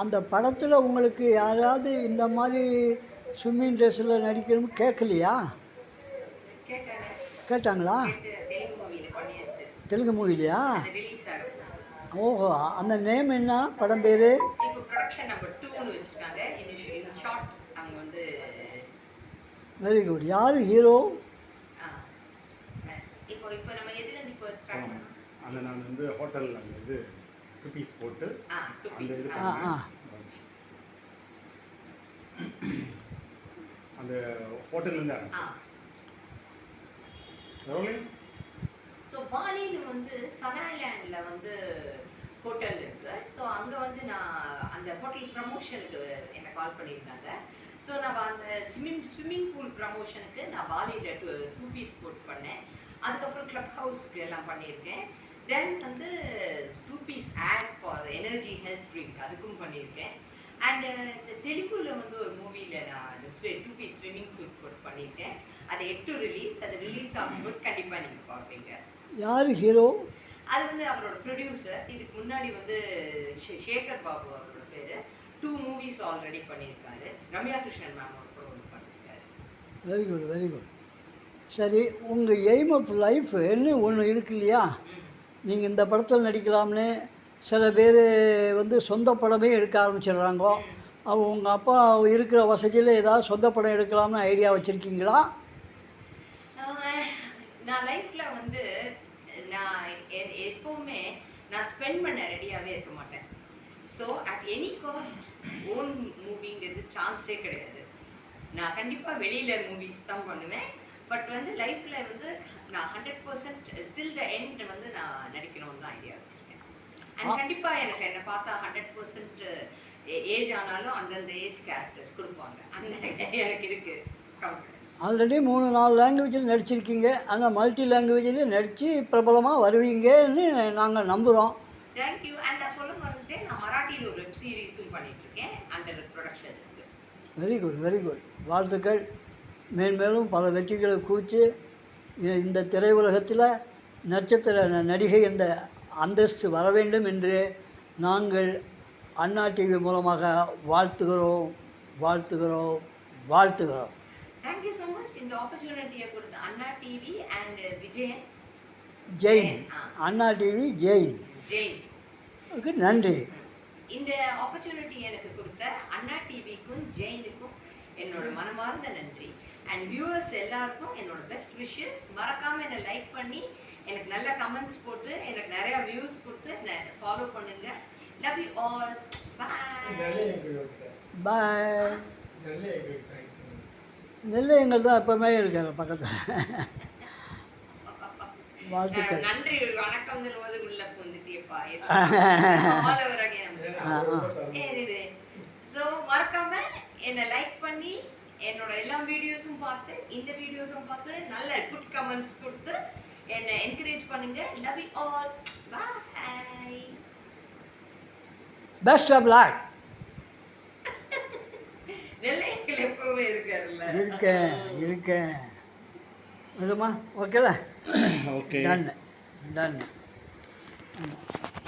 அந்த படத்தில் உங்களுக்கு யாராவது இந்த மாதிரி ஸ்விம்மிங் ட்ரெஸ்ஸில் நடிக்கணும்னு கேட்கலையா? கேட்டாங்களா? தெலுங்கு மூவிலையா? ஓஹோ, அந்த நேம் என்ன படம் பேர்? Very good. யார் ஹீரோ? அந்த நான் வந்து ஹோட்டல் அந்த இது ருபீஸ் போட்டு அந்த இது அந்த ஹோட்டல்லேருந்து ஸோ பாலியில் வந்து சனாய்லேண்டில் வந்து ஹோட்டல் இருக்குது. ஸோ அங்கே வந்து நான் அந்த ஹோட்டல் ப்ரமோஷனுக்கு என்னை கால் பண்ணியிருந்தாங்க. ஸோ நான் அந்த ஸ்விம்மிங் பூல் ப்ரமோஷனுக்கு நான் பாலியில் 2 பீஸ் போட் பண்ணேன். அதுக்கப்புறம் கிளப் ஹவுஸ்க்கு எல்லாம் பண்ணியிருக்கேன். தென் வந்து 2 piece add for energy health drink அதுக்கும் பண்ணியிருக்கேன். அண்டு இந்த தெலுங்குல வந்து ஒரு மூவியில் நான் 2 பீஸ் ஸ்விம்மிங் சூட் போட் பண்ணியிருக்கேன். அது எட்டு ரிலீஸ். அது ரிலீஸ் ஆகும்போது கண்டிப்பாக நீங்கள் பார்ப்பீங்க. யார் ஹீரோ? அது வந்து அவரோட ப்ரொடியூசர். இதுக்கு முன்னாடி வந்து சேகர் பாபு அவரோட பேர். 2 மூவிஸ் ஆல்ரெடி பண்ணியிருக்காரு. ரம்யா கிருஷ்ணன் மேம் கூட ஒன்று பண்ணியிருக்காரு. Very good, very good. சரி, உங்கள் எய்ம் ஆஃப் லைஃப்னு ஒன்று இருக்கு இல்லையா? நீங்கள் இந்த படத்தில் நடிக்கலாம்னு சில பேர் வந்து சொந்த படமே எடுக்க ஆரம்பிச்சிடுறாங்க. அவள் உங்கள் அப்பா இருக்கிற வசதியில் ஏதாவது சொந்த படம் எடுக்கலாம்னு ஐடியா வச்சுருக்கீங்களா? நான் லைஃப்பில் வந்து நான் எப்போவுமே நான் ஸ்பெண்ட் பண்ண ரெடியாகவே இருக்க மாட்டேன். So at any cost own மூவிங்கிறது சான்ஸே கிடையாது. நான் கண்டிப்பாக வெளியில் மூவிஸ் தான் பண்ணுவேன். பட் வந்து லைஃப்பில் வந்து நான் 100% டில் த எண்ட் வந்து நான் நடிக்கணும்னு தான் ஐடியா வச்சுருக்கேன். அண்ட் கண்டிப்பாக எனக்கு என்னை பார்த்தா 100% ஏஜ் ஆனாலும் அந்தந்த ஏஜ் கேரக்டர்ஸ் கொடுப்பாங்க. அந்த எனக்கு இருக்குது கான்ஃபிடன்ஸ். ஆல்ரெடி 3-4 லாங்குவேஜில் நடிச்சிருக்கீங்க. ஆனால் மல்டி லாங்குவேஜில் நடித்து பிரபலமாக வருவீங்கன்னு நாங்கள் நம்புகிறோம். தேங்க்யூ. அண்ட் நான் சொல்ல மறந்துட்டேன், நான் மராட்டியில் ஒரு வெப் சீரிஸும் பண்ணிகிட்ருக்கேன். அண்டர் ப்ரொடக்ஷன் இருக்குது. Very good, very good. வாழ்த்துக்கள். மேன்மேலும் பல வெற்றிகளை குவித்து இந்த திரையுலகத்தில் நட்சத்திர நடிகை என்ற அந்தஸ்து வர வேண்டும் என்று நாங்கள் அண்ணா டிவி மூலமாக வாழ்த்துகிறோம், வாழ்த்துகிறோம், வாழ்த்துகிறோம். Thank you so much. இந்த ஆப்பர்ச்சுனிட்டியை கொடுத்த Anna TV and Vijayan Jain, Anna TV Jain நன்றி. இந்த ஆப்பர்ச்சுனிட்டி எனக்கு கொடுத்த அண்ணா டிவிக்கும் ஜெயினுக்கும் என்னோட மனமார்ந்த நன்றி. அண்ட் வியூவர்ஸ் எல்லாருக்கும் என்னோட பெஸ்ட் விஷஸ். மறக்காமல் என்னை லைக் பண்ணி எனக்கு நல்ல கமெண்ட்ஸ் போட்டு எனக்கு நிறையா வியூஸ் கொடுத்து ஃபாலோ பண்ணுங்க. Love you all. Bye bye. Nellai எங்கள் தான் எப்பவுமே இருக்காங்க பக்கத்தில். வாழ்த்துக்கள். நன்றி. வணக்கம் உள்ள வந்துட்டியப்பா. ஸோ மறக்காம என்னை லைக் பண்ணி என்னோட எல்லா வீடியோஸும் பார்த்து இந்த வீடியோஸும் பார்த்து நல்ல குட் கமெண்ட்ஸ் கொடுத்து என்னை என்கரேஜ் பண்ணுங்க. Love you all. Bye. Best of luck. நெல்லையில் எப்பவுமே இருக்காருல்ல. இருக்கேன் விடுமா? ஓகேவா? Okay, ton.